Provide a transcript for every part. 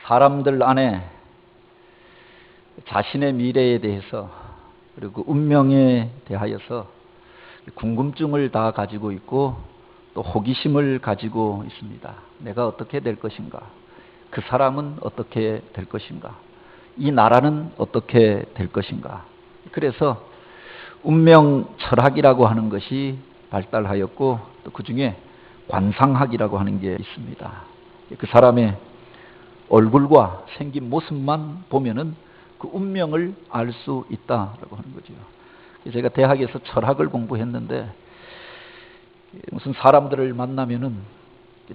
사람들 안에 자신의 미래에 대해서 그리고 운명에 대하여서 궁금증을 다 가지고 있고 또 호기심을 가지고 있습니다. 내가 어떻게 될 것인가? 그 사람은 어떻게 될 것인가? 이 나라는 어떻게 될 것인가? 그래서 운명 철학이라고 하는 것이 발달하였고 또 그중에 관상학이라고 하는 게 있습니다. 그 사람의 얼굴과 생긴 모습만 보면은 그 운명을 알 수 있다라고 하는 거죠. 제가 대학에서 철학을 공부했는데 무슨 사람들을 만나면은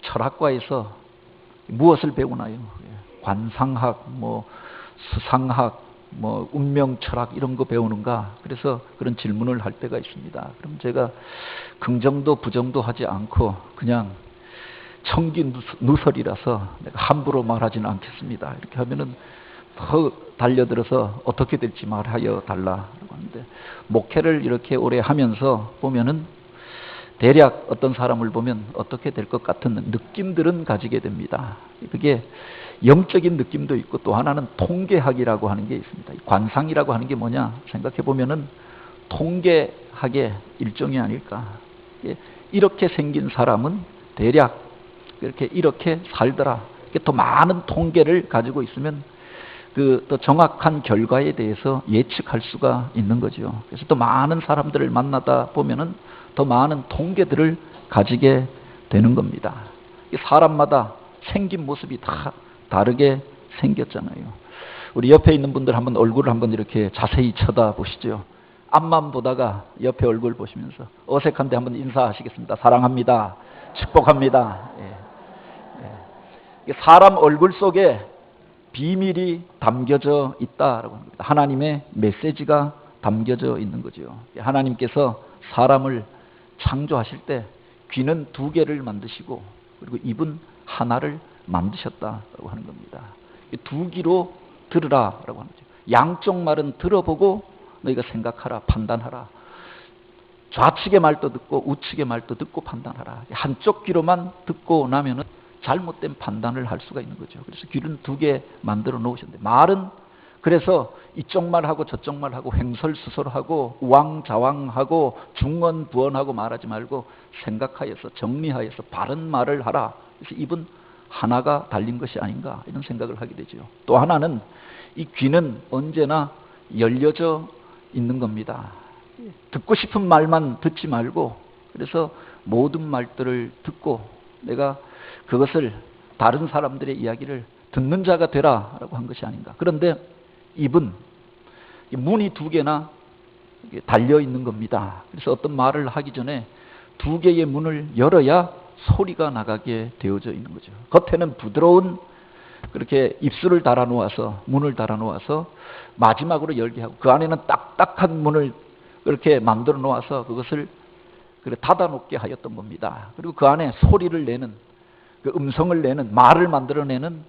철학과에서 무엇을 배우나요? 관상학, 수상학, 운명 철학 이런 거 배우는가? 그래서 그런 질문을 할 때가 있습니다. 그럼 제가 긍정도 부정도 하지 않고 그냥 청기 누설이라서 내가 함부로 말하지는 않겠습니다. 이렇게 하면은 더 달려들어서 어떻게 될지 말하여 달라고 하는데, 목회를 이렇게 오래 하면서 보면은 대략 어떤 사람을 보면 어떻게 될 것 같은 느낌들은 가지게 됩니다. 그게 영적인 느낌도 있고 또 하나는 통계학이라고 하는 게 있습니다. 관상이라고 하는 게 뭐냐 생각해 보면은 통계학의 일종이 아닐까. 이렇게 생긴 사람은 대략 이렇게 살더라. 더 많은 통계를 가지고 있으면 더 정확한 결과에 대해서 예측할 수가 있는 거죠. 그래서 더 많은 사람들을 만나다 보면은 더 많은 통계들을 가지게 되는 겁니다. 사람마다 생긴 모습이 다 다르게 생겼잖아요. 우리 옆에 있는 분들 한번 얼굴을 한번 이렇게 자세히 쳐다보시죠. 앞만 보다가 옆에 얼굴 보시면서 어색한데 한번 인사하시겠습니다. 사랑합니다. 축복합니다. 사람 얼굴 속에 비밀이 담겨져 있다라고 합니다. 하나님의 메시지가 담겨져 있는 거죠. 하나님께서 사람을 창조하실 때 귀는 2개를 만드시고 그리고 입은 하나를 만드셨다라고 하는 겁니다. 2귀로 들으라라고 하는 거죠. 양쪽 말은 들어보고 너희가 생각하라, 판단하라. 좌측의 말도 듣고 우측의 말도 듣고 판단하라. 한쪽 귀로만 듣고 나면은 잘못된 판단을 할 수가 있는 거죠. 그래서 귀는 2개 만들어 놓으셨는데, 말은 그래서 이쪽 말하고 저쪽 말하고 횡설수설하고 우왕좌왕하고 중언부언하고 말하지 말고 생각하여서 정리하여서 바른 말을 하라. 그래서 입은 하나가 달린 것이 아닌가 이런 생각을 하게 되죠. 또 하나는 이 귀는 언제나 열려져 있는 겁니다. 듣고 싶은 말만 듣지 말고 그래서 모든 말들을 듣고 내가 그것을 다른 사람들의 이야기를 듣는 자가 되라라고 한 것이 아닌가. 그런데 입은 문이 2개나 달려 있는 겁니다. 그래서 어떤 말을 하기 전에 2개의 문을 열어야 소리가 나가게 되어져 있는 거죠. 겉에는 부드러운 그렇게 입술을 달아 놓아서 문을 달아 놓아서 마지막으로 열게 하고 그 안에는 딱딱한 문을 그렇게 만들어 놓아서 그것을 닫아 놓게 하였던 겁니다. 그리고 그 안에 소리를 내는 그 음성을 내는 말을 만들어내는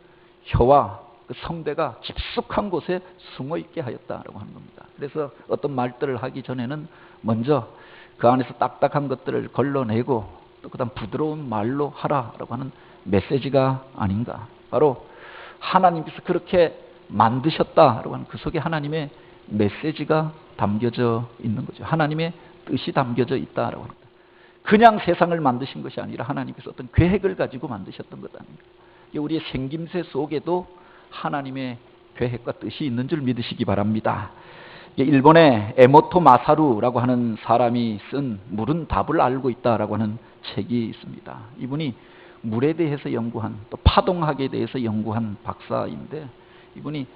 혀와 그 성대가 깊숙한 곳에 숨어 있게 하였다라고 하는 겁니다. 그래서 어떤 말들을 하기 전에는 먼저 그 안에서 딱딱한 것들을 걸러내고 또 그다음 부드러운 말로 하라라고 하는 메시지가 아닌가. 바로 하나님께서 그렇게 만드셨다라고 하는 그 속에 하나님의 메시지가 담겨져 있는 거죠. 하나님의 뜻이 담겨져 있다라고 합니다. 그냥 세상을 만드신 것이 아니라 하나님께서 어떤 계획을 가지고 만드셨던 것 아닙니까? 우리의 생김새 속에도 하나님의 계획과 뜻이 있는 줄 믿으시기 바랍니다. 일본의 에모토 마사루라고 하는 사람이 쓴 물은 답을 알고 있다라고 하는 책이 있습니다. 이분이 물에 대해서 연구한 또 파동학에 대해서 연구한 박사인데 이분이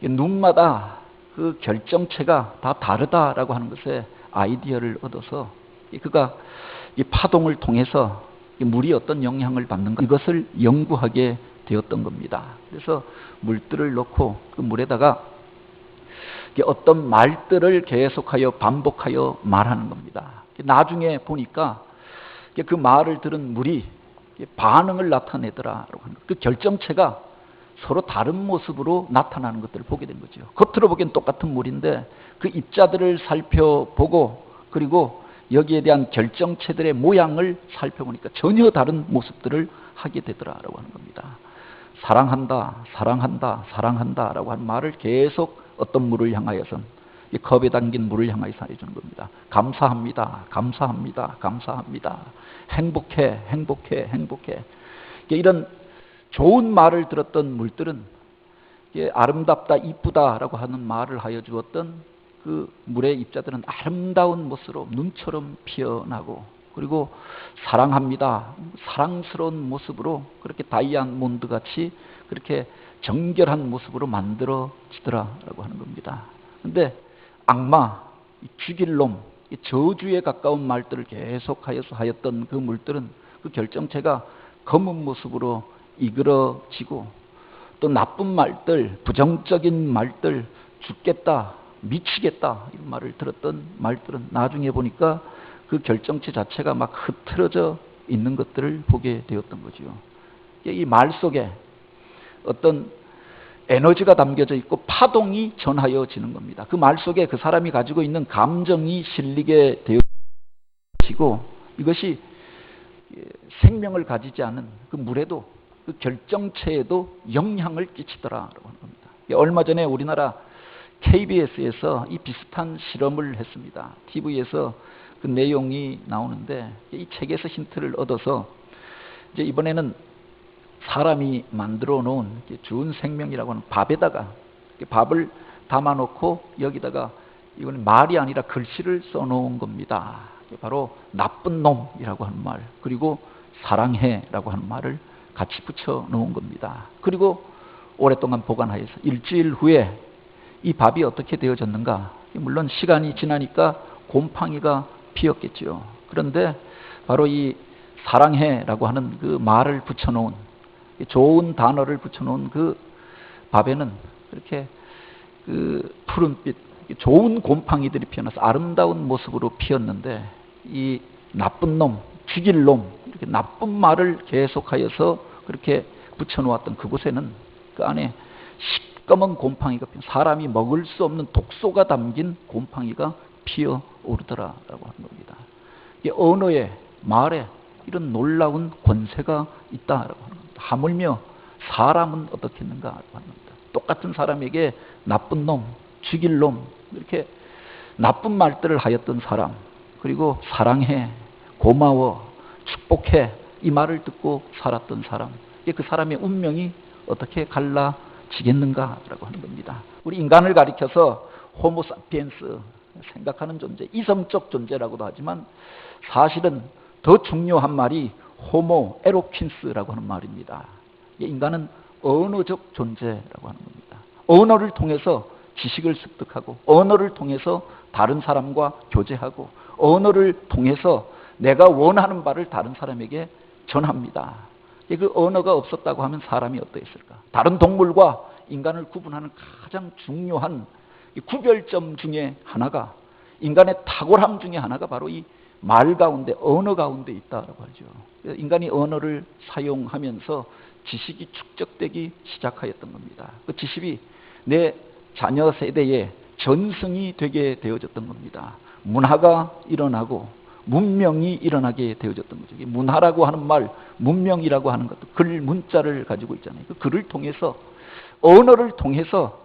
눈마다 그 결정체가 다 다르다라고 하는 것에 아이디어를 얻어서 그가 이 파동을 통해서 물이 어떤 영향을 받는가 이것을 연구하게 되었던 겁니다. 그래서 물들을 넣고 그 물에다가 어떤 말들을 계속하여 반복하여 말하는 겁니다. 나중에 보니까 그 말을 들은 물이 반응을 나타내더라라고 하는 그 결정체가 서로 다른 모습으로 나타나는 것들을 보게 된 거죠. 겉으로 보기엔 똑같은 물인데 그 입자들을 살펴보고 그리고 여기에 대한 결정체들의 모양을 살펴보니까 전혀 다른 모습들을 하게 되더라라고 하는 겁니다. 사랑한다, 사랑한다, 사랑한다라고 하는 말을 계속 어떤 물을 향하여서 이 컵에 담긴 물을 향하여서 해주는 겁니다. 감사합니다, 감사합니다, 감사합니다. 행복해, 행복해, 행복해. 이런 좋은 말을 들었던 물들은 아름답다, 이쁘다라고 하는 말을 하여 주었던 그 물의 입자들은 아름다운 모습으로 눈처럼 피어나고, 그리고 사랑합니다, 사랑스러운 모습으로 그렇게 다이아몬드 같이 그렇게 정결한 모습으로 만들어지더라라고 하는 겁니다. 근데 악마, 죽일 놈, 저주에 가까운 말들을 계속하여서 하였던 그 물들은 그 결정체가 검은 모습으로 이그러지고, 또 나쁜 말들, 부정적인 말들, 죽겠다, 미치겠다 이런 말을 들었던 말들은 나중에 보니까 그 결정체 자체가 막 흐트러져 있는 것들을 보게 되었던 거죠. 이 말 속에 어떤 에너지가 담겨져 있고 파동이 전하여지는 겁니다. 그 말 속에 그 사람이 가지고 있는 감정이 실리게 되어지고, 이것이 생명을 가지지 않은 그 물에도, 그 결정체에도 영향을 끼치더라라고 하는 겁니다. 얼마 전에 우리나라 KBS에서 이 비슷한 실험을 했습니다. TV에서 그 내용이 나오는데, 이 책에서 힌트를 얻어서 이제 이번에는 사람이 만들어 놓은 주은 생명이라고 하는 밥에다가 밥을 담아 놓고 여기다가 이거는 말이 아니라 글씨를 써 놓은 겁니다. 바로 나쁜 놈이라고 하는 말, 그리고 사랑해라고 하는 말을 같이 붙여 놓은 겁니다. 그리고 오랫동안 보관하여서 일주일 후에 이 밥이 어떻게 되어졌는가? 물론 시간이 지나니까 곰팡이가 피었겠죠. 그런데 바로 이 사랑해라고 하는 그 말을 붙여놓은, 좋은 단어를 붙여놓은 그 밥에는 이렇게 그 푸른빛, 좋은 곰팡이들이 피어나서 아름다운 모습으로 피었는데, 이 나쁜 놈, 죽일 놈, 이렇게 나쁜 말을 계속하여서 그렇게 붙여놓았던 그곳에는 그 안에 시꺼먼 곰팡이가 피어, 사람이 먹을 수 없는 독소가 담긴 곰팡이가 피어오르더라라고 하는 겁니다. 이 언어에, 말에 이런 놀라운 권세가 있다라고 하는 겁니다. 하물며 사람은 어떻겠는가 하는 겁니다. 똑같은 사람에게 나쁜 놈, 죽일 놈, 이렇게 나쁜 말들을 하였던 사람, 그리고 사랑해, 고마워, 축복해 이 말을 듣고 살았던 사람, 그 사람의 운명이 어떻게 갈라지겠는가라고 하는 겁니다. 우리 인간을 가리켜서 호모 사피엔스, 생각하는 존재, 이성적 존재라고도 하지만 사실은 더 중요한 말이 호모 에로퀸스라고 하는 말입니다. 인간은 언어적 존재라고 하는 겁니다. 언어를 통해서 지식을 습득하고, 언어를 통해서 다른 사람과 교제하고, 언어를 통해서 내가 원하는 바를 다른 사람에게 전합니다. 그 언어가 없었다고 하면 사람이 어떠했을까? 다른 동물과 인간을 구분하는 가장 중요한 구별점 중에 하나가, 인간의 탁월함 중에 하나가 바로 이 말 가운데, 언어 가운데 있다고 하죠. 인간이 언어를 사용하면서 지식이 축적되기 시작하였던 겁니다. 그 지식이 내 자녀 세대에 전승이 되게 되어졌던 겁니다. 문화가 일어나고 문명이 일어나게 되어졌던 거죠. 문화라고 하는 말, 문명이라고 하는 것도 글, 문자를 가지고 있잖아요. 그 글을 통해서, 언어를 통해서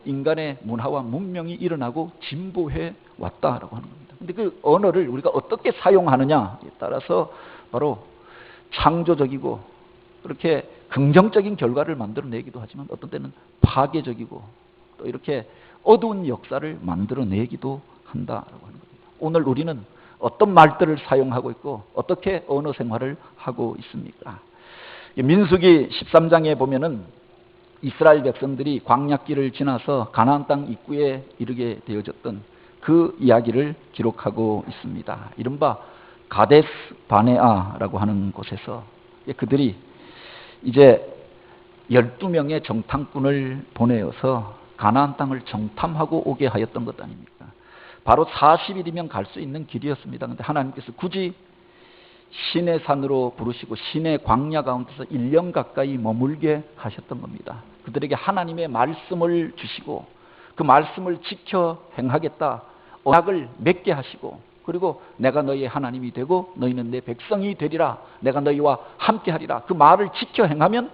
인간의 문화와 문명이 일어나고 진보해 왔다라고 하는 겁니다. 근데 그 언어를 우리가 어떻게 사용하느냐에 따라서 바로 창조적이고 그렇게 긍정적인 결과를 만들어내기도 하지만, 어떤 때는 파괴적이고 또 이렇게 어두운 역사를 만들어내기도 한다라고 하는 겁니다. 오늘 우리는 어떤 말들을 사용하고 있고 어떻게 언어 생활을 하고 있습니까? 민수기 13장에 보면은 이스라엘 백성들이 광야길을 지나서 가나안 땅 입구에 이르게 되어졌던 그 이야기를 기록하고 있습니다. 이른바 가데스 바네아라고 하는 곳에서 그들이 이제 12명의 정탐꾼을 보내어서 가나안 땅을 정탐하고 오게 하였던 것 아닙니까? 바로 40일이면 갈 수 있는 길이었습니다. 그런데 하나님께서 굳이 시내 산으로 부르시고 시내 광야 가운데서 1년 가까이 머물게 하셨던 겁니다. 그들에게 하나님의 말씀을 주시고 그 말씀을 지켜 행하겠다, 언약을 맺게 하시고, 그리고 내가 너희의 하나님이 되고 너희는 내 백성이 되리라, 내가 너희와 함께 하리라, 그 말을 지켜 행하면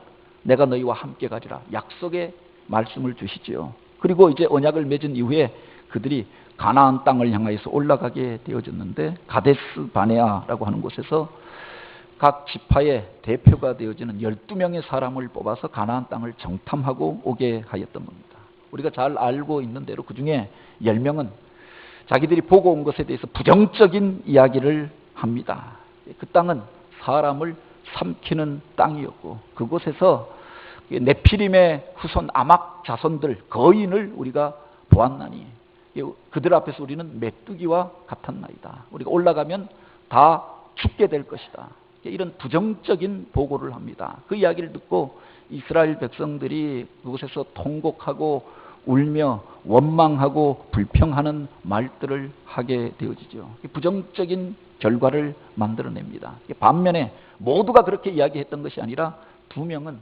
내가 너희와 함께 가리라. 약속의 말씀을 주시지요. 그리고 이제 언약을 맺은 이후에 그들이 가나안 땅을 향하여서 올라가게 되어졌는데 가데스 바네아라고 하는 곳에서 각 지파의 대표가 되어지는 12명의 사람을 뽑아서 가나안 땅을 정탐하고 오게 하였던 겁니다. 우리가 잘 알고 있는 대로 그 중에 10명은 자기들이 보고 온 것에 대해서 부정적인 이야기를 합니다. 그 땅은 사람을 삼키는 땅이었고 그곳에서 네피림의 후손 아막 자손들 거인을 우리가 보았나니 그들 앞에서 우리는 메뚜기와 같았나이다. 우리가 올라가면 다 죽게 될 것이다. 이런 부정적인 보고를 합니다. 그 이야기를 듣고 이스라엘 백성들이 그곳에서 통곡하고 울며 원망하고 불평하는 말들을 하게 되어지죠. 부정적인 결과를 만들어냅니다. 반면에 모두가 그렇게 이야기했던 것이 아니라 2명은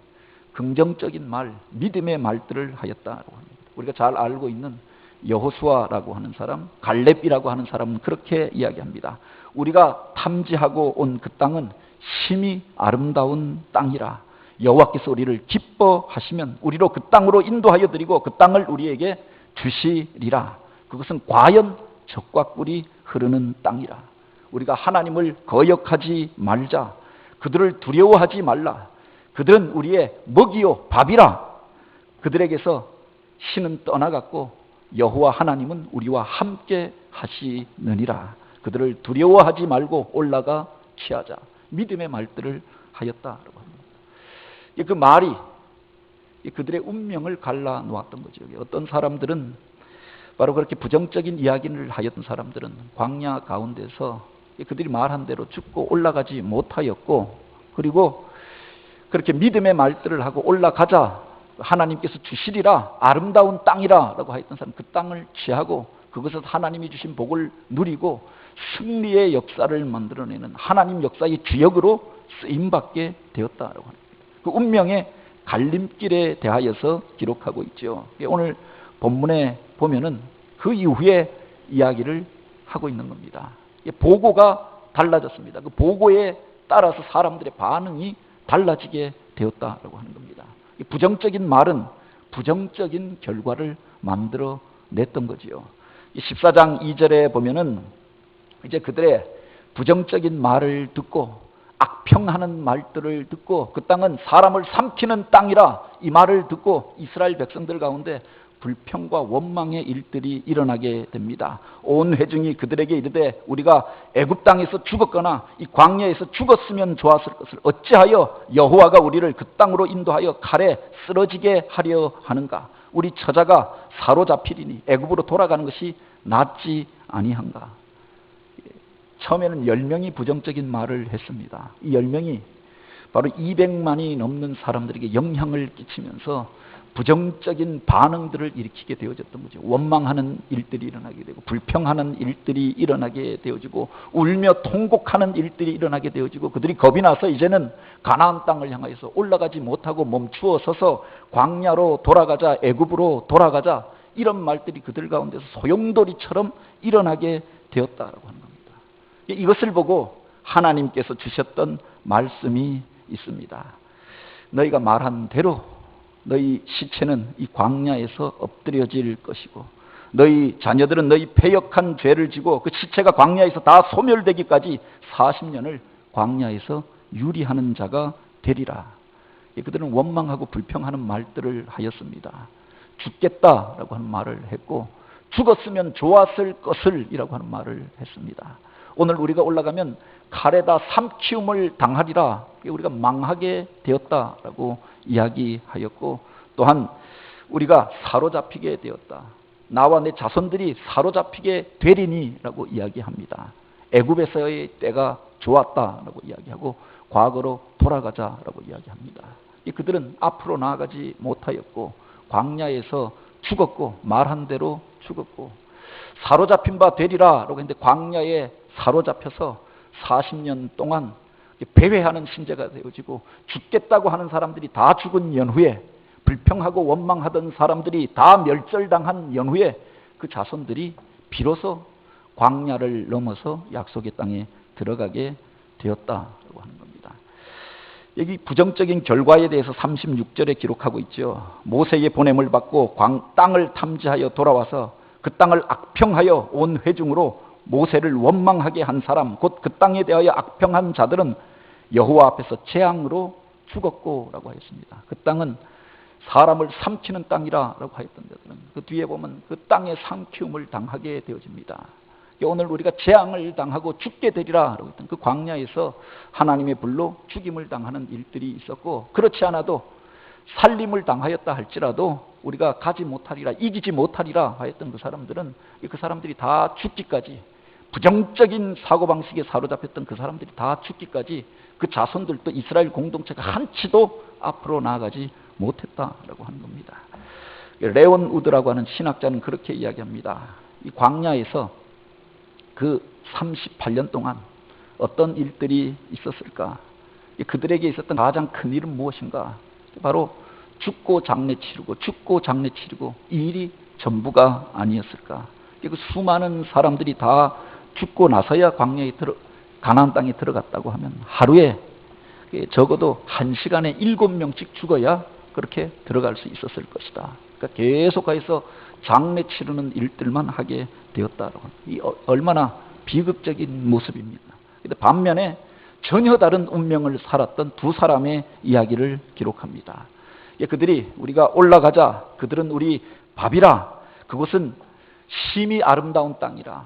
긍정적인 말, 믿음의 말들을 하였다고 합니다. 우리가 잘 알고 있는 여호수아라고 하는 사람, 갈렙이라고 하는 사람은 그렇게 이야기합니다. 우리가 탐지하고 온 그 땅은 심히 아름다운 땅이라. 여호와께서 우리를 기뻐하시면 우리로 그 땅으로 인도하여 드리고 그 땅을 우리에게 주시리라. 그것은 과연 젖과 꿀이 흐르는 땅이라. 우리가 하나님을 거역하지 말자. 그들을 두려워하지 말라. 그들은 우리의 먹이요 밥이라. 그들에게서 신은 떠나갔고 여호와 하나님은 우리와 함께 하시느니라. 그들을 두려워하지 말고 올라가 취하자. 믿음의 말들을 하였다라고 합니다. 그 말이 그들의 운명을 갈라놓았던 거죠. 어떤 사람들은 바로 그렇게 부정적인 이야기를 하였던 사람들은 광야 가운데서 그들이 말한 대로 죽고 올라가지 못하였고 그리고 그렇게 믿음의 말들을 하고 올라가자 하나님께서 주시리라 아름다운 땅이라 라고 하였던 사람 그 땅을 취하고 그것에서 하나님이 주신 복을 누리고 승리의 역사를 만들어내는 하나님 역사의 주역으로 쓰임받게 되었다라고 합니다. 그 운명의 갈림길에 대하여서 기록하고 있죠. 오늘 본문에 보면은 그 이후에 이야기를 하고 있는 겁니다. 보고가 달라졌습니다. 그 보고에 따라서 사람들의 반응이 달라지게 되었다라고 하는 겁니다. 부정적인 말은 부정적인 결과를 만들어 냈던 거지요. 14장 2절에 보면은 이제 그들의 부정적인 말을 듣고 악평하는 말들을 듣고 그 땅은 사람을 삼키는 땅이라 이 말을 듣고 이스라엘 백성들 가운데 불평과 원망의 일들이 일어나게 됩니다. 온 회중이 그들에게 이르되 우리가 애굽 땅에서 죽었거나 이 광야에서 죽었으면 좋았을 것을 어찌하여 여호와가 우리를 그 땅으로 인도하여 칼에 쓰러지게 하려 하는가? 우리 처자가 사로잡히리니 애굽으로 돌아가는 것이 낫지 아니한가? 처음에는 10명이 부정적인 말을 했습니다. 이 10명이 바로 200만이 넘는 사람들에게 영향을 끼치면서 부정적인 반응들을 일으키게 되어졌던 거죠. 원망하는 일들이 일어나게 되고 불평하는 일들이 일어나게 되어지고 울며 통곡하는 일들이 일어나게 되어지고 그들이 겁이 나서 이제는 가나안 땅을 향해서 올라가지 못하고 멈추어 서서 광야로 돌아가자 애굽으로 돌아가자 이런 말들이 그들 가운데서 소용돌이처럼 일어나게 되었다라고 하는 겁니다. 이것을 보고 하나님께서 주셨던 말씀이 있습니다. 너희가 말한 대로 너희 시체는 이 광야에서 엎드려질 것이고 너희 자녀들은 너희 패역한 죄를 지고 그 시체가 광야에서 다 소멸되기까지 40년을 광야에서 유리하는 자가 되리라. 그들은 원망하고 불평하는 말들을 하였습니다. 죽겠다라고 하는 말을 했고 죽었으면 좋았을 것을 이라고 하는 말을 했습니다. 오늘 우리가 올라가면 칼에다 삼키움을 당하리라. 우리가 망하게 되었다라고 이야기하였고 또한 우리가 사로잡히게 되었다. 나와 내 자손들이 사로잡히게 되리니라고 이야기합니다. 애굽에서의 때가 좋았다라고 이야기하고 과거로 돌아가자라고 이야기합니다. 그들은 앞으로 나아가지 못하였고 광야에서 죽었고 말한 대로 죽었고 사로잡힌 바 되리라라고 했는데 광야에 사로잡혀서 40년 동안 배회하는 신자가 되어지고 죽겠다고 하는 사람들이 다 죽은 연후에 불평하고 원망하던 사람들이 다 멸절당한 연후에 그 자손들이 비로소 광야를 넘어서 약속의 땅에 들어가게 되었다고 하는 겁니다. 여기 부정적인 결과에 대해서 36절에 기록하고 있죠. 모세의 보냄을 받고 땅을 탐지하여 돌아와서 그 땅을 악평하여 온 회중으로 모세를 원망하게 한 사람, 곧 그 땅에 대하여 악평한 자들은 여호와 앞에서 재앙으로 죽었고 라고 하였습니다. 그 땅은 사람을 삼키는 땅이라고 하였던 데들은 그 뒤에 보면 그 땅에 삼키움을 당하게 되어집니다. 오늘 우리가 재앙을 당하고 죽게 되리라 라고 했던 그 광야에서 하나님의 불로 죽임을 당하는 일들이 있었고, 그렇지 않아도 살림을 당하였다 할지라도 우리가 가지 못하리라, 이기지 못하리라 하였던 그 사람들이 다 죽기까지, 부정적인 사고방식에 사로잡혔던 그 사람들이 다 죽기까지 그 자손들도 이스라엘 공동체가 한치도 앞으로 나아가지 못했다라고 하는 겁니다. 레온 우드라고 하는 신학자는 그렇게 이야기합니다. 이 광야에서 그 38년 동안 어떤 일들이 있었을까? 그들에게 있었던 가장 큰 일은 무엇인가? 바로 죽고 장례 치르고 이 일이 전부가 아니었을까? 그 수많은 사람들이 다 죽고 나서야 가나안 땅에 들어갔다고 하면 하루에 적어도 1시간에 7명씩 죽어야 그렇게 들어갈 수 있었을 것이다. 그러니까 계속해서 장례 치르는 일들만 하게 되었다라고. 이 얼마나 비극적인 모습입니다. 근데 반면에 전혀 다른 운명을 살았던 두 사람의 이야기를 기록합니다. 그들이 우리가 올라가자, 그들은 우리 밥이라, 그곳은 심히 아름다운 땅이라,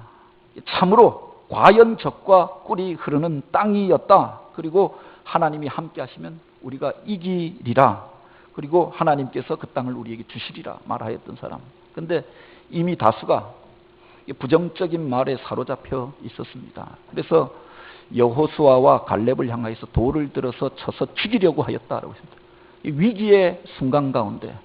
참으로 과연적과 꿀이 흐르는 땅이었다. 그리고 하나님이 함께 하시면 우리가 이기리라. 그리고 하나님께서 그 땅을 우리에게 주시리라 말하였던 사람. 근데 이미 다수가 부정적인 말에 사로잡혀 있었습니다. 그래서 여호수아와 갈렙을 향하여서 돌을 들어서 쳐서 죽이려고 하였다라고 했습니다. 위기의 순간 가운데,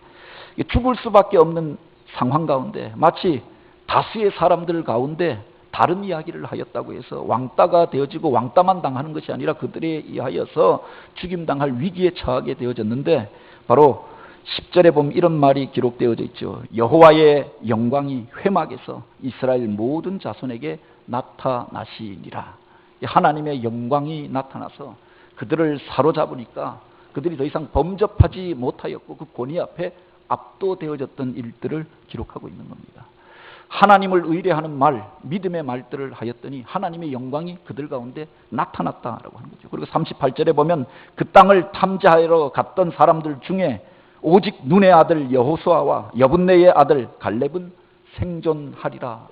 죽을 수밖에 없는 상황 가운데, 마치 다수의 사람들 가운데 다른 이야기를 하였다고 해서 왕따가 되어지고 왕따만 당하는 것이 아니라 그들에 의하여서 죽임당할 위기에 처하게 되어졌는데, 바로 10절에 보면 이런 말이 기록되어져 있죠. 여호와의 영광이 회막에서 이스라엘 모든 자손에게 나타나시니라. 하나님의 영광이 나타나서 그들을 사로잡으니까 그들이 더 이상 범접하지 못하였고 그 권위 앞에 압도되어졌던 일들을 기록하고 있는 겁니다. 하나님을 의뢰하는 말, 믿음의 말들을 하였더니 하나님의 영광이 그들 가운데 나타났다라고 하는 거죠. 그리고 38절에 보면 그 땅을 탐지하러 갔던 사람들 중에 오직 눈의 아들 여호수아와 여분네의 아들 갈렙은 생존하리라.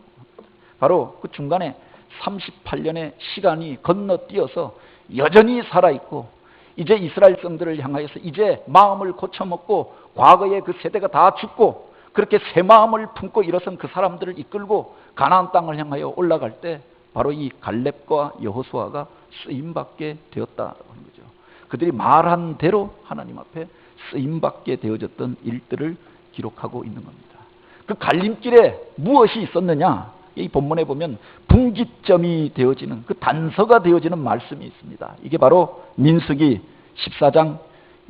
바로 그 중간에 38년의 시간이 건너뛰어서 여전히 살아있고, 이제 이스라엘 성들을 향하여서 이제 마음을 고쳐먹고 과거의 그 세대가 다 죽고 그렇게 새 마음을 품고 일어선 그 사람들을 이끌고 가나안 땅을 향하여 올라갈 때 바로 이 갈렙과 여호수아가 쓰임받게 되었다라고 하는 거죠. 그들이 말한 대로 하나님 앞에 쓰임받게 되어졌던 일들을 기록하고 있는 겁니다. 그 갈림길에 무엇이 있었느냐? 이 본문에 보면 분기점이 되어지는, 그 단서가 되어지는 말씀이 있습니다. 이게 바로 민수기 14장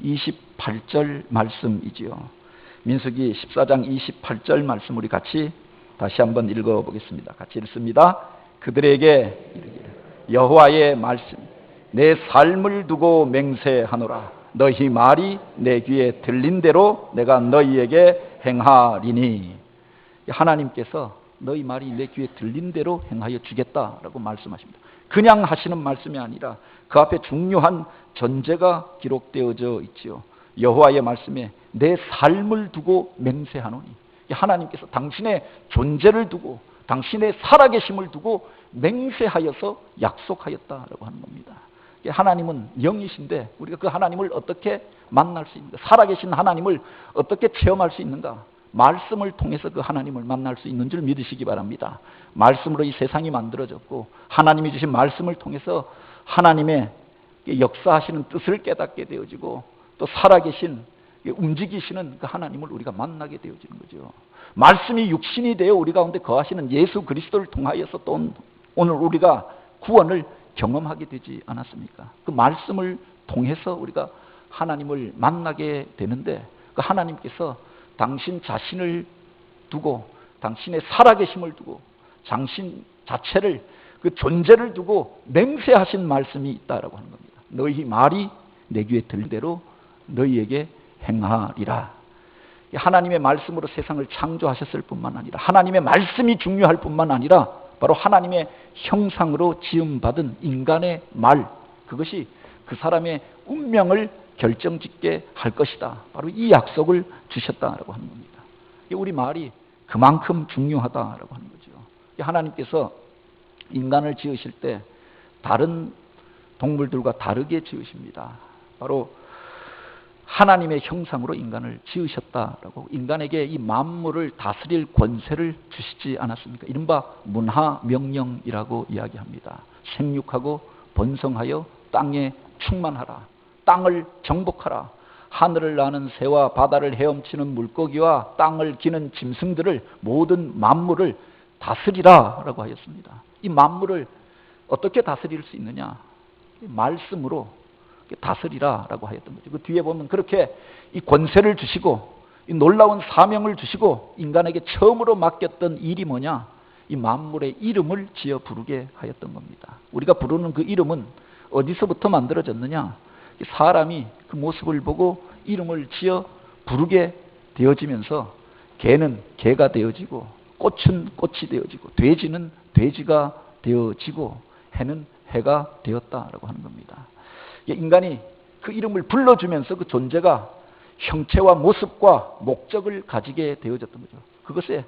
28절 말씀이지요. 민수기 14장 28절 말씀 우리 같이 다시 한번 읽어보겠습니다. 같이 읽습니다. 그들에게 여호와의 말씀, 내 삶을 두고 맹세하노라. 너희 말이 내 귀에 들린 대로 내가 너희에게 행하리니. 하나님께서 너희 말이 내 귀에 들린 대로 행하여 주겠다라고 말씀하십니다. 그냥 하시는 말씀이 아니라 그 앞에 중요한 전제가 기록되어져 있지요. 여호와의 말씀에 내 삶을 두고 맹세하노니, 하나님께서 당신의 존재를 두고 당신의 살아계심을 두고 맹세하여서 약속하였다라고 하는 겁니다. 하나님은 영이신데 우리가 그 하나님을 어떻게 만날 수 있는가? 살아계신 하나님을 어떻게 체험할 수 있는가? 말씀을 통해서 그 하나님을 만날 수 있는 줄 믿으시기 바랍니다. 말씀으로 이 세상이 만들어졌고 하나님이 주신 말씀을 통해서 하나님의 역사하시는 뜻을 깨닫게 되어지고 또 살아계신 움직이시는 그 하나님을 우리가 만나게 되어지는 거죠. 말씀이 육신이 되어 우리 가운데 거하시는 예수 그리스도를 통하여서 또 오늘 우리가 구원을 경험하게 되지 않았습니까? 그 말씀을 통해서 우리가 하나님을 만나게 되는데, 그 하나님께서 당신 자신을 두고 당신의 살아계심을 두고 당신 자체를, 그 존재를 두고 맹세하신 말씀이 있다라고 하는 겁니다. 너희 말이 내 귀에 들린 대로 너희에게 행하리라. 하나님의 말씀으로 세상을 창조하셨을 뿐만 아니라 하나님의 말씀이 중요할 뿐만 아니라 바로 하나님의 형상으로 지음받은 인간의 말, 그것이 그 사람의 운명을 결정짓게 할 것이다. 바로 이 약속을 주셨다라고 하는 겁니다. 우리 말이 그만큼 중요하다라고 하는 거죠. 하나님께서 인간을 지으실 때 다른 동물들과 다르게 지으십니다. 바로 하나님의 형상으로 인간을 지으셨다라고, 인간에게 이 만물을 다스릴 권세를 주시지 않았습니까? 이른바 문하명령이라고 이야기합니다. 생육하고 번성하여 땅에 충만하라. 땅을 정복하라. 하늘을 나는 새와 바다를 헤엄치는 물고기와 땅을 기는 짐승들을, 모든 만물을 다스리라 라고 하였습니다. 이 만물을 어떻게 다스릴 수 있느냐? 말씀으로 다스리라 라고 하였던 거죠. 그 뒤에 보면 그렇게 이 권세를 주시고 이 놀라운 사명을 주시고 인간에게 처음으로 맡겼던 일이 뭐냐? 이 만물의 이름을 지어 부르게 하였던 겁니다. 우리가 부르는 그 이름은 어디서부터 만들어졌느냐? 사람이 그 모습을 보고 이름을 지어 부르게 되어지면서 개는 개가 되어지고 꽃은 꽃이 되어지고 돼지는 돼지가 되어지고 해는 해가 되었다라고 하는 겁니다. 인간이 그 이름을 불러주면서 그 존재가 형체와 모습과 목적을 가지게 되어졌던 거죠. 그것에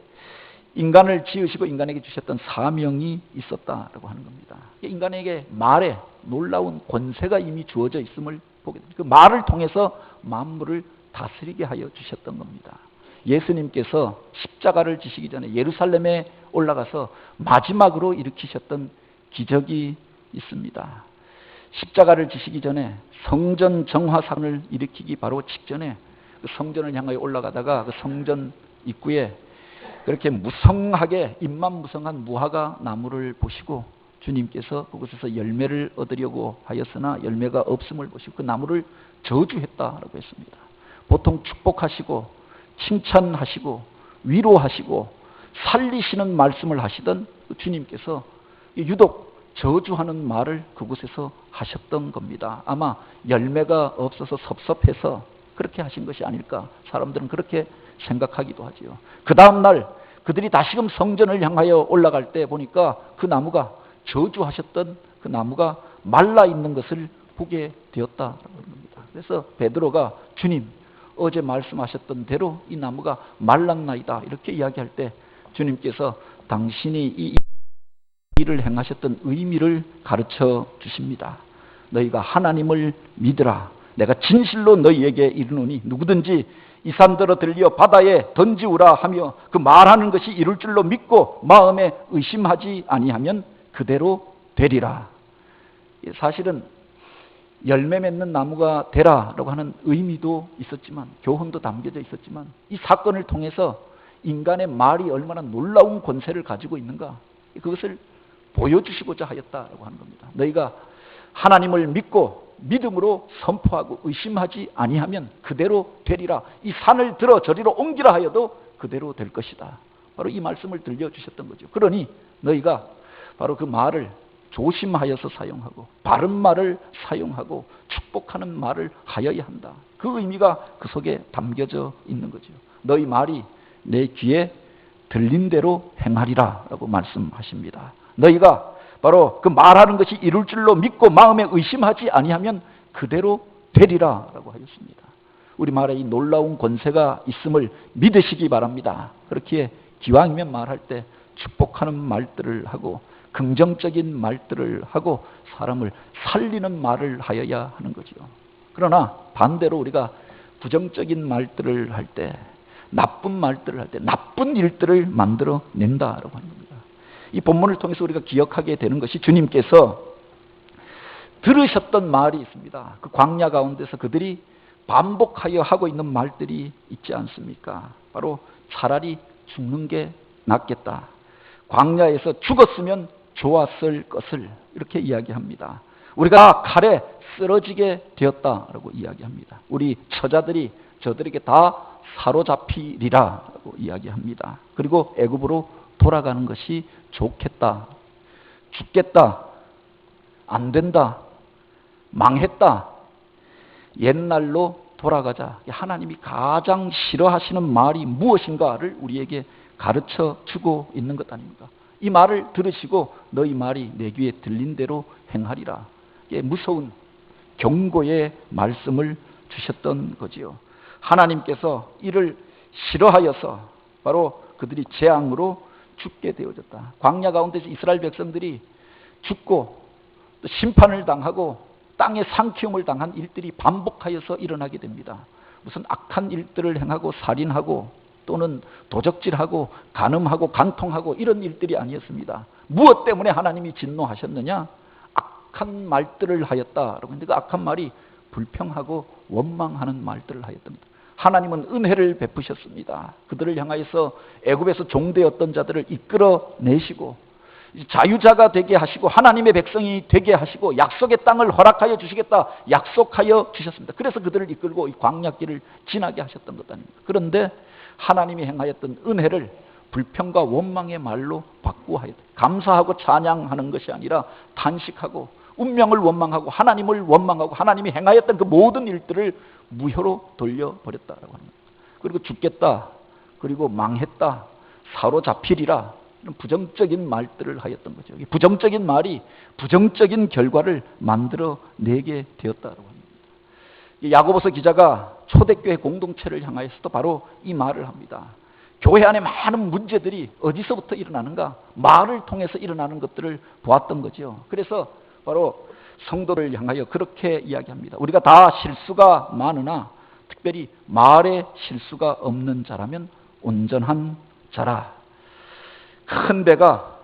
인간을 지으시고 인간에게 주셨던 사명이 있었다라고 하는 겁니다. 인간에게 말에 놀라운 권세가 이미 주어져 있음을 보게 됩니다. 그 말을 통해서 만물을 다스리게 하여 주셨던 겁니다. 예수님께서 십자가를 지시기 전에 예루살렘에 올라가서 마지막으로 일으키셨던 기적이 있습니다. 십자가를 지시기 전에 성전 정화상을 일으키기 바로 직전에 그 성전을 향하여 올라가다가 그 성전 입구에 그렇게 무성하게 잎만무성한 무화과 나무를 보시고 주님께서 그곳에서 열매를 얻으려고 하였으나 열매가 없음을 보시고 그 나무를 저주했다라고 했습니다. 보통 축복하시고 칭찬하시고 위로하시고 살리시는 말씀을 하시던 그 주님께서 유독 저주하는 말을 그곳에서 하셨던 겁니다. 아마 열매가 없어서 섭섭해서 그렇게 하신 것이 아닐까, 사람들은 그렇게 생각하기도 하지요. 그 다음날 그들이 다시금 성전을 향하여 올라갈 때 보니까 그 나무가, 저주하셨던 그 나무가 말라 있는 것을 보게 되었다라고 합니다. 그래서 베드로가 주님, 어제 말씀하셨던 대로 이 나무가 말랐나이다 이렇게 이야기할 때 주님께서 당신이 이 일을 행하셨던 의미를 가르쳐 주십니다. 너희가 하나님을 믿으라. 내가 진실로 너희에게 이르노니 누구든지 이 산더러 들려 바다에 던지우라 하며 그 말하는 것이 이룰 줄로 믿고 마음에 의심하지 아니하면 그대로 되리라. 사실은 열매 맺는 나무가 되라라고 하는 의미도 있었지만, 교훈도 담겨져 있었지만, 이 사건을 통해서 인간의 말이 얼마나 놀라운 권세를 가지고 있는가, 그것을 보여주시고자 하였다라고 하는 겁니다. 너희가 하나님을 믿고 믿음으로 선포하고 의심하지 아니하면 그대로 되리라. 이 산을 들어 저리로 옮기라 하여도 그대로 될 것이다. 바로 이 말씀을 들려주셨던 거죠. 그러니 너희가 바로 그 말을 조심하여서 사용하고 바른 말을 사용하고 축복하는 말을 하여야 한다. 그 의미가 그 속에 담겨져 있는 거죠. 너희 말이 내 귀에 들린 대로 행하리라 라고 말씀하십니다. 너희가 바로 그 말하는 것이 이룰 줄로 믿고 마음에 의심하지 아니하면 그대로 되리라 라고 하였습니다. 우리 말에 이 놀라운 권세가 있음을 믿으시기 바랍니다. 그렇기에 기왕이면 말할 때 축복하는 말들을 하고 긍정적인 말들을 하고 사람을 살리는 말을 하여야 하는 거죠. 그러나 반대로 우리가 부정적인 말들을 할 때, 나쁜 말들을 할 때 나쁜 일들을 만들어낸다라고 하는 겁니다. 이 본문을 통해서 우리가 기억하게 되는 것이 주님께서 들으셨던 말이 있습니다. 그 광야 가운데서 그들이 반복하여 하고 있는 말들이 있지 않습니까? 바로 차라리 죽는 게 낫겠다. 광야에서 죽었으면 좋았을 것을 이렇게 이야기합니다. 우리가 칼에 쓰러지게 되었다라고 이야기합니다. 우리 처자들이 저들에게 다 사로잡히리라고 이야기합니다. 그리고 애굽으로 돌아가는 것이 좋겠다. 죽겠다. 안 된다. 망했다. 옛날로 돌아가자. 하나님이 가장 싫어하시는 말이 무엇인가를 우리에게 가르쳐 주고 있는 것 아닙니까? 이 말을 들으시고 너희 말이 내 귀에 들린 대로 행하리라. 무서운 경고의 말씀을 주셨던 거지요. 하나님께서 이를 싫어하여서 바로 그들이 재앙으로 죽게 되어졌다. 광야 가운데서 이스라엘 백성들이 죽고 또 심판을 당하고 땅의 상키움을 당한 일들이 반복하여서 일어나게 됩니다. 무슨 악한 일들을 행하고 살인하고 또는 도적질하고 간음하고 간통하고 이런 일들이 아니었습니다. 무엇 때문에 하나님이 진노하셨느냐? 악한 말들을 하였다. 그런데 그 악한 말이 불평하고 원망하는 말들을 하였답니다. 하나님은 은혜를 베푸셨습니다. 그들을 향하여서 애굽에서 종되었던 자들을 이끌어내시고 자유자가 되게 하시고 하나님의 백성이 되게 하시고 약속의 땅을 허락하여 주시겠다 약속하여 주셨습니다. 그래서 그들을 이끌고 이 광야길을 지나게 하셨던 것 아닙니까? 그런데 하나님이 행하였던 은혜를 불평과 원망의 말로 바꾸어 하였다. 감사하고 찬양하는 것이 아니라 탄식하고 운명을 원망하고 하나님을 원망하고 하나님이 행하였던 그 모든 일들을 무효로 돌려버렸다라고 합니다. 그리고 죽겠다, 그리고 망했다, 사로잡히리라 이런 부정적인 말들을 하였던 거죠. 부정적인 말이 부정적인 결과를 만들어내게 되었다라고 합니다. 야고보서 기자가 초대교회 공동체를 향하여서도 바로 이 말을 합니다. 교회 안에 많은 문제들이 어디서부터 일어나는가? 말을 통해서 일어나는 것들을 보았던 거죠. 그래서 바로 성도를 향하여 그렇게 이야기합니다. 우리가 다 실수가 많으나 특별히 말에 실수가 없는 자라면 온전한 자라. 큰 배가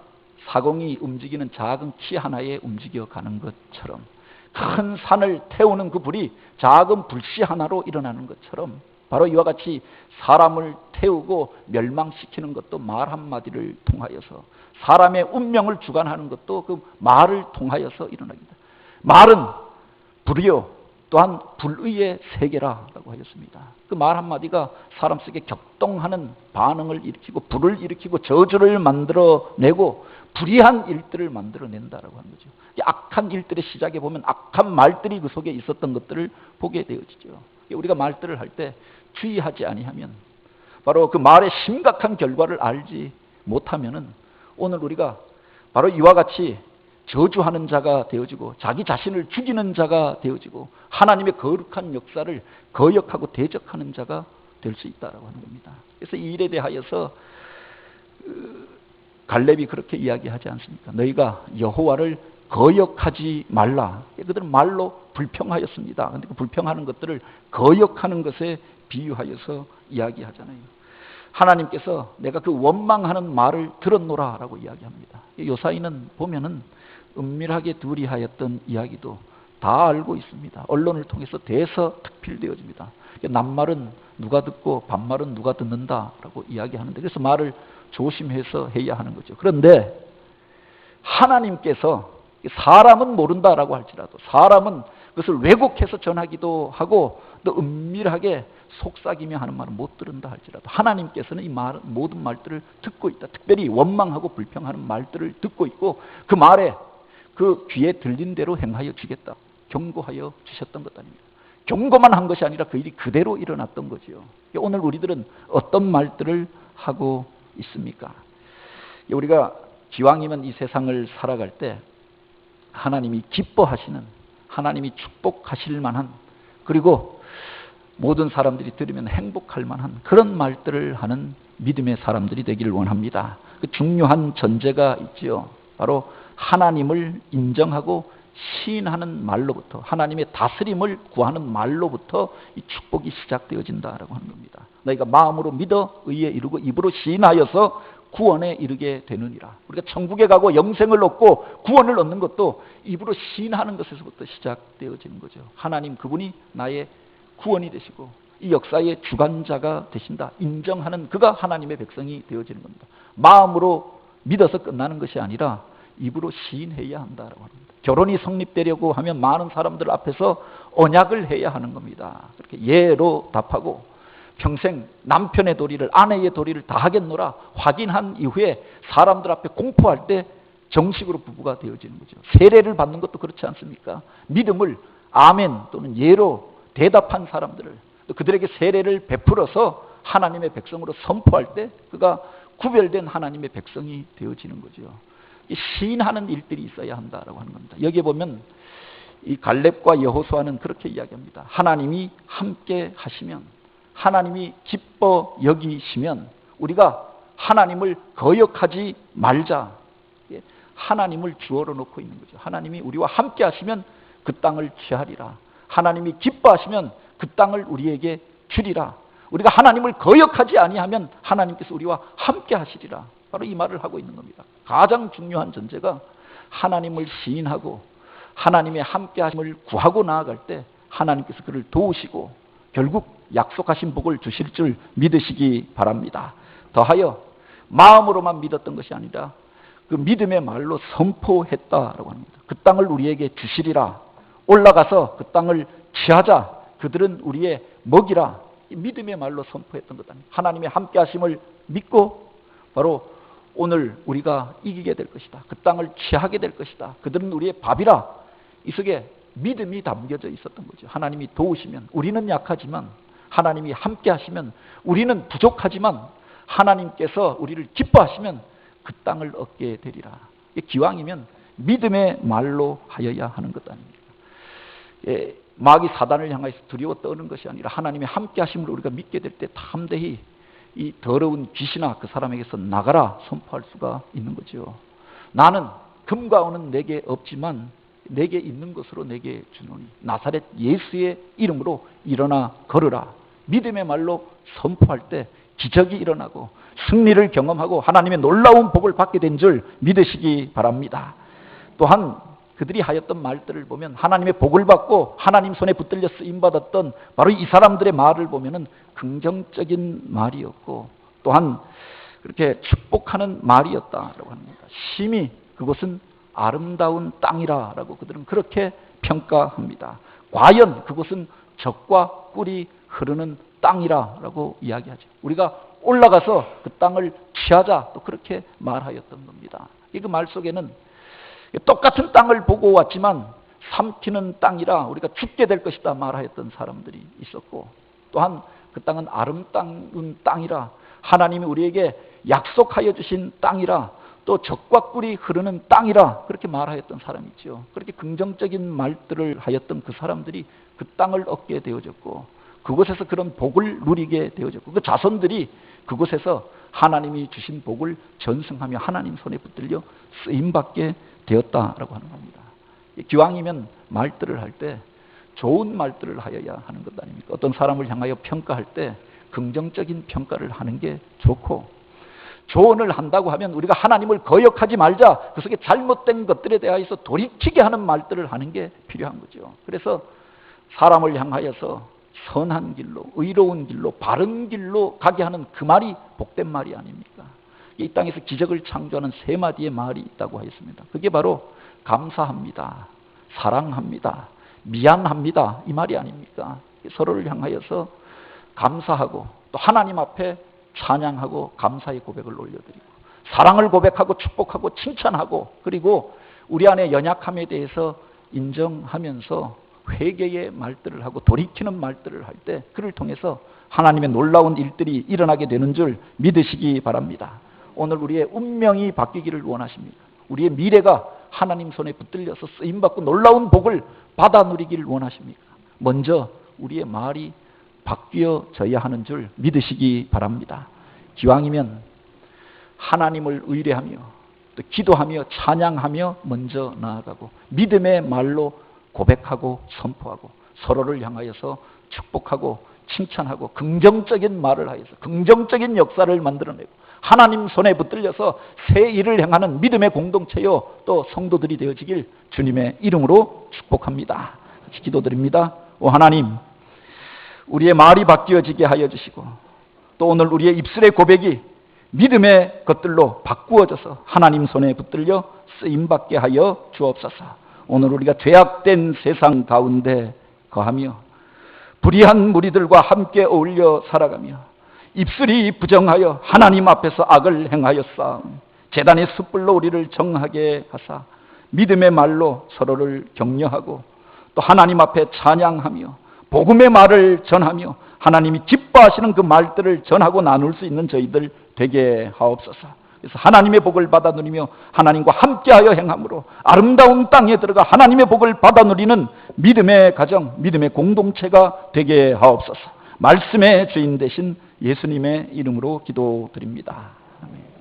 사공이 움직이는 작은 키 하나에 움직여가는 것처럼 큰 산을 태우는 그 불이 작은 불씨 하나로 일어나는 것처럼 바로 이와 같이 사람을 태우고 멸망시키는 것도 말 한마디를 통하여서 사람의 운명을 주관하는 것도 그 말을 통하여서 일어납니다. 말은 불이요 또한 불의의 세계라고 하였습니다. 그 말 한마디가 사람 속에 격동하는 반응을 일으키고 불을 일으키고 저주를 만들어내고 불의한 일들을 만들어낸다라고 하는 거죠. 악한 일들의 시작에 보면 악한 말들이 그 속에 있었던 것들을 보게 되어지죠. 우리가 말들을 할 때 주의하지 아니하면 바로 그 말의 심각한 결과를 알지 못하면은 오늘 우리가 바로 이와 같이 저주하는 자가 되어지고 자기 자신을 죽이는 자가 되어지고 하나님의 거룩한 역사를 거역하고 대적하는 자가 될 수 있다라고 하는 겁니다. 그래서 이 일에 대하여서 갈렙이 그렇게 이야기하지 않습니까? 너희가 여호와를 거역하지 말라. 그들은 말로 불평하였습니다. 그런데 그 불평하는 것들을 거역하는 것에 비유하여서 이야기하잖아요. 하나님께서 내가 그 원망하는 말을 들었노라라고 이야기합니다. 요사이는 보면은 은밀하게 둘이 하였던 이야기도 다 알고 있습니다. 언론을 통해서 대서특필되어집니다. 낱말은 누가 듣고 반말은 누가 듣는다라고 이야기하는데 그래서 말을 조심해서 해야 하는 거죠. 그런데 하나님께서 사람은 모른다라고 할지라도 사람은 그것을 왜곡해서 전하기도 하고 또 은밀하게 속삭이며 하는 말은 못 들은다 할지라도 하나님께서는 이 모든 말들을 듣고 있다. 특별히 원망하고 불평하는 말들을 듣고 있고 그 말에 그 귀에 들린 대로 행하여 주겠다. 경고하여 주셨던 것 아닙니다. 경고만 한 것이 아니라 그 일이 그대로 일어났던 거죠. 오늘 우리들은 어떤 말들을 하고 있습니까? 우리가 기왕이면 이 세상을 살아갈 때 하나님이 기뻐하시는 하나님이 축복하실 만한 그리고 모든 사람들이 들으면 행복할 만한 그런 말들을 하는 믿음의 사람들이 되기를 원합니다. 그 중요한 전제가 있지요. 바로 하나님을 인정하고 시인하는 말로부터 하나님의 다스림을 구하는 말로부터 이 축복이 시작되어진다라고 하는 겁니다. 너희가 마음으로 믿어 의에 이르고 입으로 시인하여서 구원에 이르게 되느니라. 우리가 천국에 가고 영생을 얻고 구원을 얻는 것도 입으로 시인하는 것에서부터 시작되어지는 거죠. 하나님 그분이 나의 구원이 되시고 이 역사의 주관자가 되신다. 인정하는 그가 하나님의 백성이 되어지는 겁니다. 마음으로 믿어서 끝나는 것이 아니라 입으로 시인해야 한다라고 합니다. 결혼이 성립되려고 하면 많은 사람들 앞에서 언약을 해야 하는 겁니다. 그렇게 예로 답하고 평생 남편의 도리를 아내의 도리를 다 하겠노라 확인한 이후에 사람들 앞에 공포할 때 정식으로 부부가 되어지는 거죠. 세례를 받는 것도 그렇지 않습니까? 믿음을 아멘 또는 예로 대답한 사람들을, 또 그들에게 세례를 베풀어서 하나님의 백성으로 선포할 때 그가 구별된 하나님의 백성이 되어지는 거죠. 시인하는 일들이 있어야 한다라고 하는 겁니다. 여기에 보면 이 갈렙과 여호수아는 그렇게 이야기합니다. 하나님이 함께 하시면, 하나님이 기뻐 여기시면 우리가 하나님을 거역하지 말자. 하나님을 주어로 놓고 있는 거죠. 하나님이 우리와 함께 하시면 그 땅을 취하리라. 하나님이 기뻐하시면 그 땅을 우리에게 주리라. 우리가 하나님을 거역하지 아니하면 하나님께서 우리와 함께 하시리라. 바로 이 말을 하고 있는 겁니다. 가장 중요한 전제가 하나님을 시인하고 하나님의 함께 하심을 구하고 나아갈 때 하나님께서 그를 도우시고 결국 약속하신 복을 주실 줄 믿으시기 바랍니다. 더하여 마음으로만 믿었던 것이 아니라 그 믿음의 말로 선포했다라고 합니다. 그 땅을 우리에게 주시리라. 올라가서 그 땅을 취하자. 그들은 우리의 먹이라. 이 믿음의 말로 선포했던 것 아닙니까? 하나님의 함께 하심을 믿고 바로 오늘 우리가 이기게 될 것이다. 그 땅을 취하게 될 것이다. 그들은 우리의 밥이라. 이 속에 믿음이 담겨져 있었던 거죠. 하나님이 도우시면, 우리는 약하지만 하나님이 함께 하시면, 우리는 부족하지만 하나님께서 우리를 기뻐하시면 그 땅을 얻게 되리라. 기왕이면 믿음의 말로 하여야 하는 것 아닙니까? 마귀 사단을 향해서 두려워 떠는 것이 아니라 하나님의 함께 하심을 우리가 믿게 될 때 담대히 이 더러운 귀신아 그 사람에게서 나가라 선포할 수가 있는 거죠. 나는 금과 은은 내게 없지만 내게 있는 것으로 내게 주노니 나사렛 예수의 이름으로 일어나 걸으라. 믿음의 말로 선포할 때 기적이 일어나고 승리를 경험하고 하나님의 놀라운 복을 받게 된 줄 믿으시기 바랍니다. 또한 그들이 하였던 말들을 보면 하나님의 복을 받고 하나님 손에 붙들려 쓰임받았던 바로 이 사람들의 말을 보면은 긍정적인 말이었고 또한 그렇게 축복하는 말이었다라고 합니다. 심히 그것은 아름다운 땅이라라고 그들은 그렇게 평가합니다. 과연 그것은 젖과 꿀이 흐르는 땅이라라고 이야기하죠. 우리가 올라가서 그 땅을 취하자 또 그렇게 말하였던 겁니다. 그 말 속에는 똑같은 땅을 보고 왔지만 삼키는 땅이라 우리가 죽게 될 것이다 말하였던 사람들이 있었고 또한 그 땅은 아름다운 땅이라 하나님이 우리에게 약속하여 주신 땅이라 또 젖과 꿀이 흐르는 땅이라 그렇게 말하였던 사람이 있죠. 그렇게 긍정적인 말들을 하였던 그 사람들이 그 땅을 얻게 되어졌고 그곳에서 그런 복을 누리게 되어졌고 그 자손들이 그곳에서 하나님이 주신 복을 전승하며 하나님 손에 붙들려 쓰임받게 되었다라고 하는 겁니다. 기왕이면 말들을 할 때 좋은 말들을 하여야 하는 것 아닙니까? 어떤 사람을 향하여 평가할 때 긍정적인 평가를 하는 게 좋고 조언을 한다고 하면 우리가 하나님을 거역하지 말자. 그 속에 잘못된 것들에 대해서 돌이키게 하는 말들을 하는 게 필요한 거죠. 그래서 사람을 향하여서 선한 길로, 의로운 길로, 바른 길로 가게 하는 그 말이 복된 말이 아닙니까? 이 땅에서 기적을 창조하는 세 마디의 말이 있다고 하였습니다. 그게 바로 감사합니다, 사랑합니다, 미안합니다 이 말이 아닙니까? 서로를 향하여서 감사하고 또 하나님 앞에 찬양하고 감사의 고백을 올려드리고 사랑을 고백하고 축복하고 칭찬하고 그리고 우리 안에 연약함에 대해서 인정하면서 회개의 말들을 하고 돌이키는 말들을 할 때 그를 통해서 하나님의 놀라운 일들이 일어나게 되는 줄 믿으시기 바랍니다. 오늘 우리의 운명이 바뀌기를 원하십니까? 우리의 미래가 하나님 손에 붙들려서 쓰임받고 놀라운 복을 받아 누리기를 원하십니까? 먼저 우리의 말이 바뀌어져야 하는 줄 믿으시기 바랍니다. 기왕이면 하나님을 의뢰하며 또 기도하며 찬양하며 먼저 나아가고 믿음의 말로 고백하고 선포하고 서로를 향하여서 축복하고 칭찬하고 긍정적인 말을 하여서 긍정적인 역사를 만들어내고 하나님 손에 붙들려서 새 일을 행하는 믿음의 공동체요 또 성도들이 되어지길 주님의 이름으로 축복합니다. 같이 기도드립니다. 오 하나님, 우리의 말이 바뀌어지게 하여 주시고 또 오늘 우리의 입술의 고백이 믿음의 것들로 바꾸어져서 하나님 손에 붙들려 쓰임받게 하여 주옵소서. 오늘 우리가 죄악된 세상 가운데 거하며 불의한 무리들과 함께 어울려 살아가며 입술이 부정하여 하나님 앞에서 악을 행하였사오니 제단의 숯불로 우리를 정하게 하사 믿음의 말로 서로를 격려하고 또 하나님 앞에 찬양하며 복음의 말을 전하며 하나님이 기뻐하시는 그 말들을 전하고 나눌 수 있는 저희들 되게 하옵소서. 그래서 하나님의 복을 받아 누리며 하나님과 함께하여 행함으로 아름다운 땅에 들어가 하나님의 복을 받아 누리는 믿음의 가정, 믿음의 공동체가 되게 하옵소서. 말씀의 주인 되신 예수님의 이름으로 기도드립니다. 아멘.